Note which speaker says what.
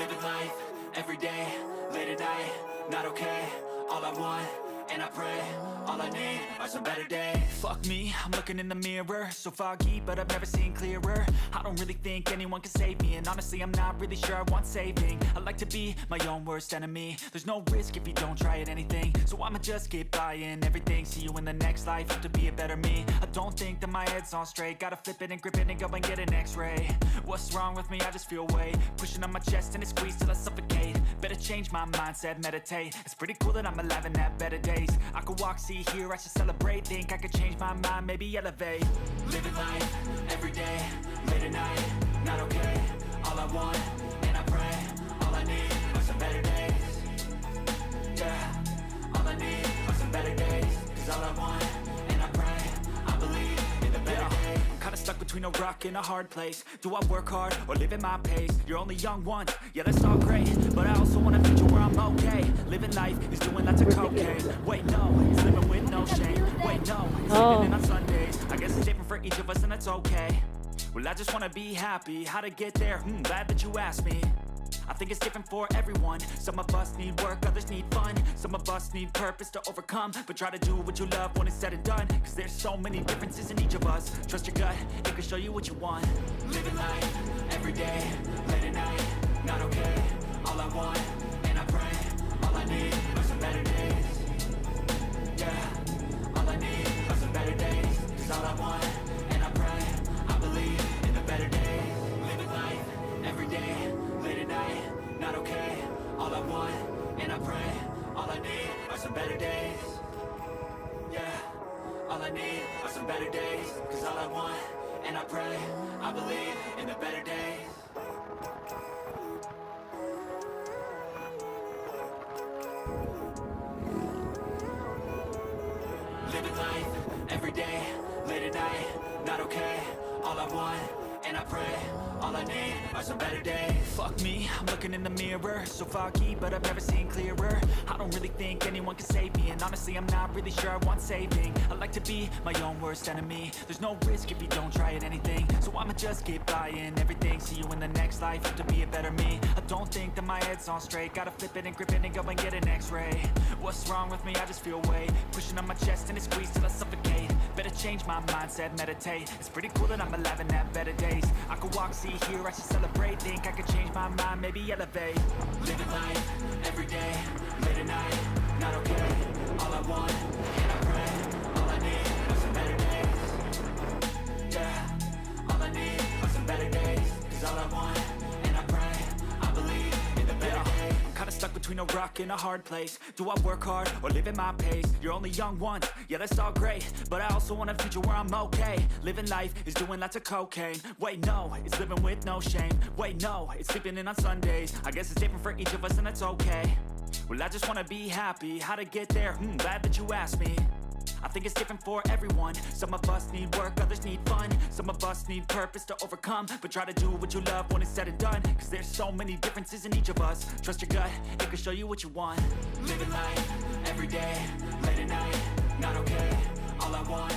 Speaker 1: Living life, everyday, late at night, not okay. All I want, and I pray, all I need are some better days. Fuck me, I'm looking in the mirror, so foggy, but I've never seen clearer. I don't really think anyone can save me, and honestly I'm not really sure I want saving. I like to be my own worst enemy. There's no risk if you don't try at anything, so I'ma just keep buying everything. See you in the next life, hope to be a better me. I don't think that my head's on straight, gotta flip it and grip it and go and get an x-ray. What's wrong with me? I just feel weight pushing on my chest and it squeezes till I suffocate. Better change my mindset, meditate. It's pretty cool that I'm alive and have better days. I could walk, see, hear, I should celebrate. Think I could change my mind, maybe elevate. Living life, everyday, late at night, not okay. All I want, and I pray, all I need are some better days. Yeah, all I need are some better days. Cause all I want, and I pray, I believe in the better days. I'm kinda stuck between a rock and a hard place. Do I work hard or live at my pace? You're only young once, yeah that's all great, but I also want a future where I'm okay. Living life is doing lots of cocaine. Wait no, it's living with no shame. Wait no, it's living in on Sundays. I guess it's different for each of us and that's okay. Well I just wanna be happy, how to get there? Glad that you asked me. I think it's different for everyone. Some of us need work, others need fun. Some of us need purpose to overcome. But try to do what you love when it's said and done. Cause there's so many differences in each of us. Trust your gut, it can show you what you want. Living life, everyday, late at night, not okay. All I want, and I pray, all I need are some better days. Yeah, all I need are some better days. Cause all I want, and I pray, I believe in the better days. Living life, everyday, late at night, not okay. All I want, and I pray, all I need are some better days. Yeah, all I need are some better days. Cause all I want, and I pray, I believe in the better days. Living life, everyday, late at night, not okay. All I want, and I pray, all I need are some better days. Fuck me, I'm looking in the mirror, so foggy, but I've never seen clearer. I don't really think anyone can save me, and honestly I'm not really sure I want saving. I like to be my own worst enemy. There's no risk if you don't try at anything, so I'ma just keep buying everything. See you in the next life, hope to be a better me. I don't think that my head's on straight, gotta flip it and grip it and go and get an x-ray. What's wrong with me? I just feel weight pushing on my chest and it squeezes till I suffocate. Better change my mindset, meditate. It's pretty cool that I'm alive and have better days. I could walk, see, hear, I should celebrate. Think I could change my mind, maybe elevate. Living life, everyday, late at night, not okay. All I want, and I pray, all I need are some better days. Yeah, all I need are some better days. Cause all I want, and I pray, I believe in the better days. I'm kinda stuck between a rock and a hard place. Do I work hard or live at my pace? You're only young once, yeah that's all great, but I also want a future where I'm okay. Living life is doing lots of cocaine. Wait no, it's living with no shame. Wait no, it's sleeping in on Sundays. I guess it's different for each of us and that's okay. Well I just wanna be happy, how to get there? Glad that you asked me. I think it's different for everyone. Some of us need work, others need fun. Some of us need purpose to overcome. But try to do what you love when it's said and done. Cause there's so many differences in each of us. Trust your gut, it can show you what you want. Living life, everyday, late at night, not okay. All I want,